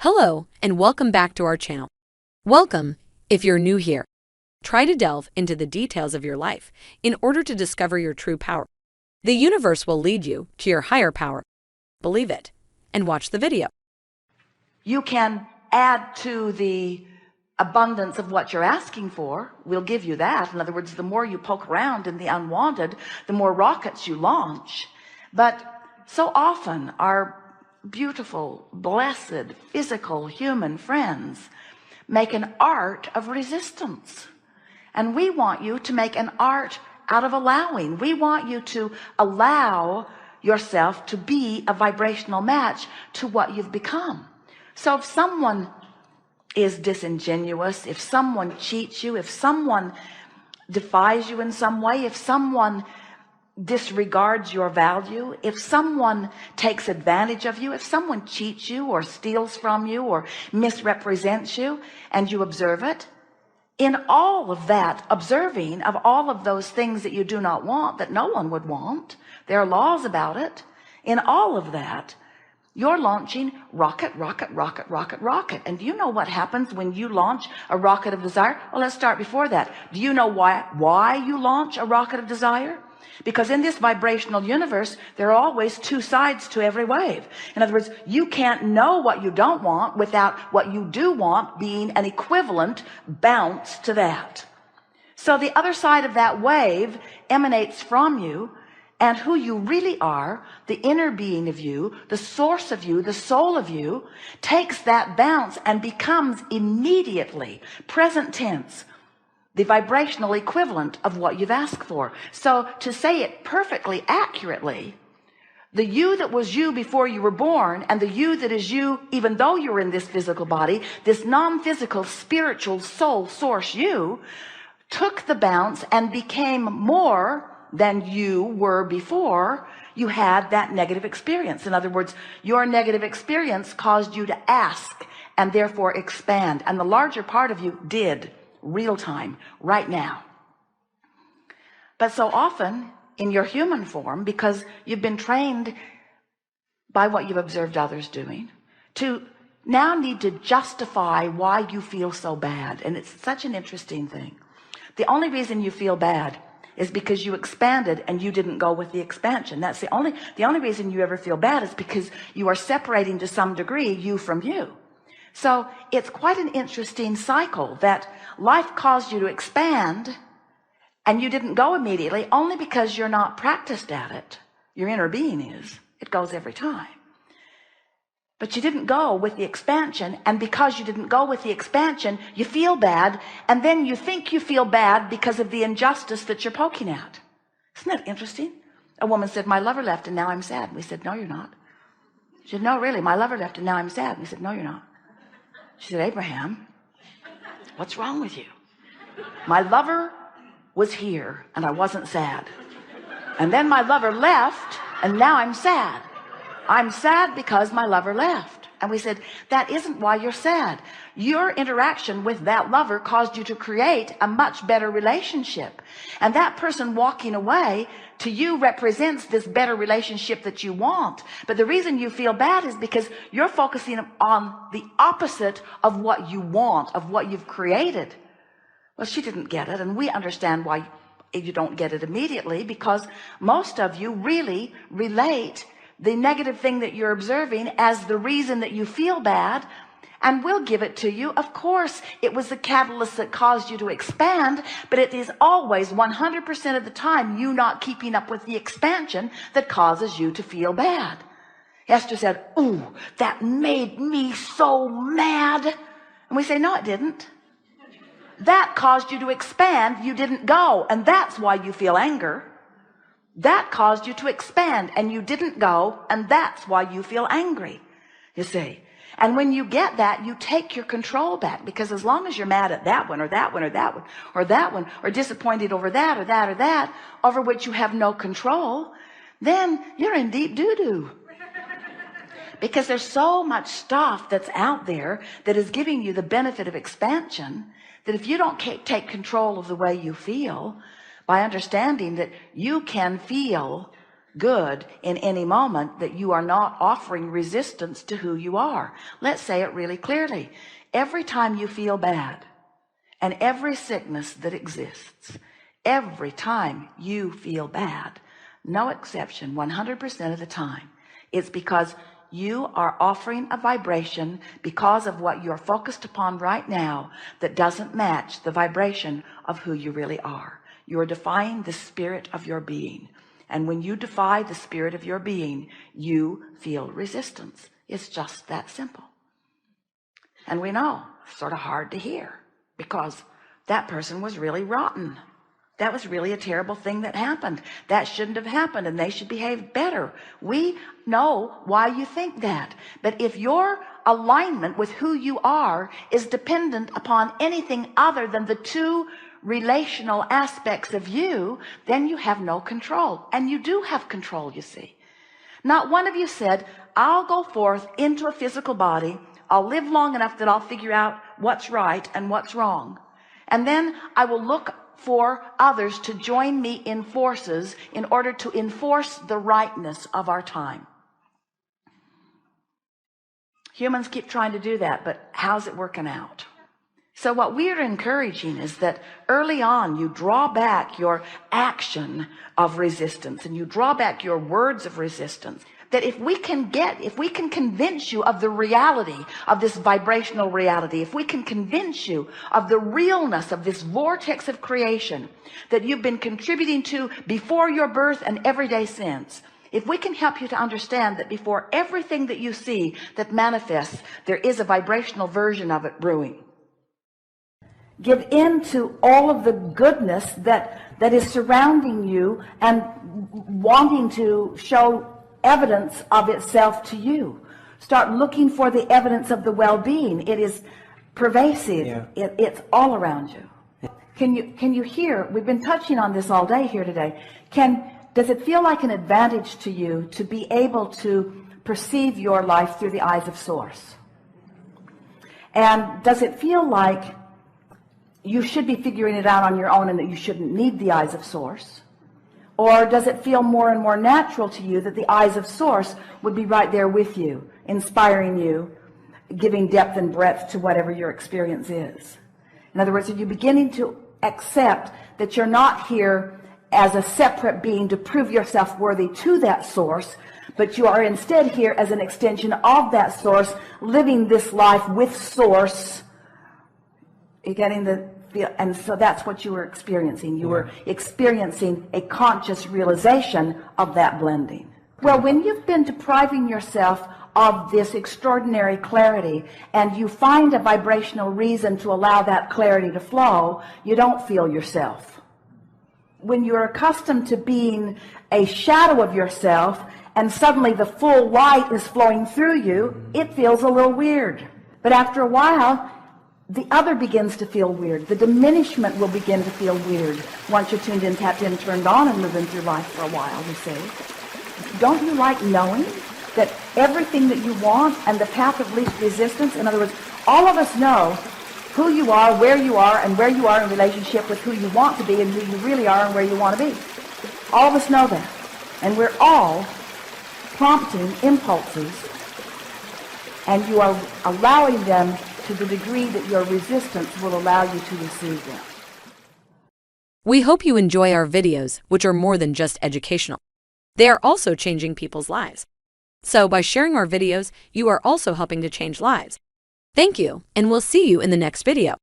Hello, and welcome back to our channel. Welcome, if you're new here. Try to delve into the details of your life in order to discover your true power. The universe will lead you to your higher power. Believe it, and watch the video. You can add to the abundance of what you're asking for. We'll give you that. In other words, the more you poke around in the unwanted, the more rockets you launch. But so often our beautiful, blessed, physical human friends make an art of resistance. And we want you to make an art out of allowing. We want you to allow yourself to be a vibrational match to what you've become. So if someone is disingenuous, if someone cheats you, if someone defies you in some way, if someone disregards your value, if someone takes advantage of you, if someone cheats you or steals from you or misrepresents you, and you observe it, in all of that observing of all of those things that you do not want, that no one would want, there are laws about it, in all of that you're launching rocket, rocket, rocket, rocket, rocket. And do you know what happens when you launch a rocket of desire? Well, let's start before that. Do you know why you launch a rocket of desire? Because in this vibrational universe, there are always two sides to every wave. In other words, you can't know what you don't want without what you do want being an equivalent bounce to that. So the other side of that wave emanates from you, and who you really are, the inner being of you, the source of you, the soul of you, takes that bounce and becomes immediately, present tense, the vibrational equivalent of what you've asked for. So to say it perfectly accurately, the you that was you before you were born and the you that is you even though you're in this physical body, this non-physical spiritual soul source you, took the bounce and became more than you were before you had that negative experience. In other words, your negative experience caused you to ask and therefore expand, and the larger part of you did, real time, right now. But so often in your human form, because you've been trained by what you've observed others doing, to now need to justify why you feel so bad. And it's such an interesting thing. The only reason you feel bad is because you expanded and you didn't go with the expansion. That's the only reason you ever feel bad is because you are separating to some degree you from you. So it's quite an interesting cycle that life caused you to expand and you didn't go immediately only because you're not practiced at it. Your inner being is. It goes every time. But you didn't go with the expansion, and because you didn't go with the expansion, you feel bad, and then you think you feel bad because of the injustice that you're poking at. Isn't that interesting? A woman said, my lover left and now I'm sad. We said, no, you're not. She said, no, really, my lover left and now I'm sad. We said, no, you're not. She said, Abraham, what's wrong with you? My lover was here and I wasn't sad. And then my lover left and now I'm sad. I'm sad because my lover left. And we said, that isn't why you're sad. Your interaction with that lover caused you to create a much better relationship. And that person walking away to you represents this better relationship that you want. But the reason you feel bad is because you're focusing on the opposite of what you want, of what you've created. Well, she didn't get it. And we understand why you don't get it immediately, because most of you really relate the negative thing that you're observing as the reason that you feel bad, and we'll give it to you. Of course, it was the catalyst that caused you to expand, but it is always 100% of the time you not keeping up with the expansion that causes you to feel bad. Esther said, ooh, that made me so mad. And we say, no, it didn't. That caused you to expand. You didn't go, and that's why you feel anger. That caused you to expand and you didn't go, and that's why you feel angry, you see. And when you get that, you take your control back, because as long as you're mad at that one or that one or that one or that one, or disappointed over that or that or that, over which you have no control, then you're in deep doo-doo. Because there's so much stuff that's out there that is giving you the benefit of expansion, that if you don't take control of the way you feel, by understanding that you can feel good in any moment that you are not offering resistance to who you are. Let's say it really clearly. Every time you feel bad, and every sickness that exists, every time you feel bad, no exception, 100% of the time, it's because you are offering a vibration because of what you're focused upon right now that doesn't match the vibration of who you really are. You're defying the spirit of your being. And when you defy the spirit of your being, you feel resistance. It's just that simple. And we know, sort of hard to hear, because that person was really rotten. That was really a terrible thing that happened. That shouldn't have happened, and they should behave better. We know why you think that. But if your alignment with who you are is dependent upon anything other than the two relational aspects of you, then you have no control. And you do have control, you see. Not one of you said, I'll go forth into a physical body. I'll live long enough that I'll figure out what's right and what's wrong. And then I will look for others to join me in forces in order to enforce the rightness of our time. Humans keep trying to do that, but how's it working out? So what we are encouraging is that early on you draw back your action of resistance and you draw back your words of resistance. That if we can convince you of the reality of this vibrational reality, if we can convince you of the realness of this vortex of creation that you've been contributing to before your birth and every day since, if we can help you to understand that before everything that you see that manifests, there is a vibrational version of it brewing. Give in to all of the goodness that is surrounding you and wanting to show evidence of itself to you. Start looking for the evidence of the well-being. It is pervasive. Yeah. It's all around you. Can you hear? We've been touching on this all day here today. Does it feel like an advantage to you to be able to perceive your life through the eyes of Source? And does it feel like you should be figuring it out on your own and that you shouldn't need the eyes of Source? Or does it feel more and more natural to you that the eyes of Source would be right there with you, inspiring you, giving depth and breadth to whatever your experience is? In other words, are you beginning to accept that you're not here as a separate being to prove yourself worthy to that Source, but you are instead here as an extension of that Source, living this life with Source? You're getting the feel, and so that's what you were experiencing. You were experiencing a conscious realization of that blending. Well, when you've been depriving yourself of this extraordinary clarity and you find a vibrational reason to allow that clarity to flow, you don't feel yourself. When you're accustomed to being a shadow of yourself and suddenly the full light is flowing through you, it feels a little weird. But after a while, the other begins to feel weird. The diminishment will begin to feel weird once you're tuned in, tapped in, turned on, and moving through life for a while, you see. Don't you like knowing that everything that you want and the path of least resistance, in other words, all of us know who you are, and where you are in relationship with who you want to be and who you really are and where you want to be. All of us know that. And we're all prompting impulses, and you are allowing them to the degree that your resistance will allow you to receive them. We hope you enjoy our videos, which are more than just educational. They are also changing people's lives. So by sharing our videos, you are also helping to change lives. Thank you, and we'll see you in the next video.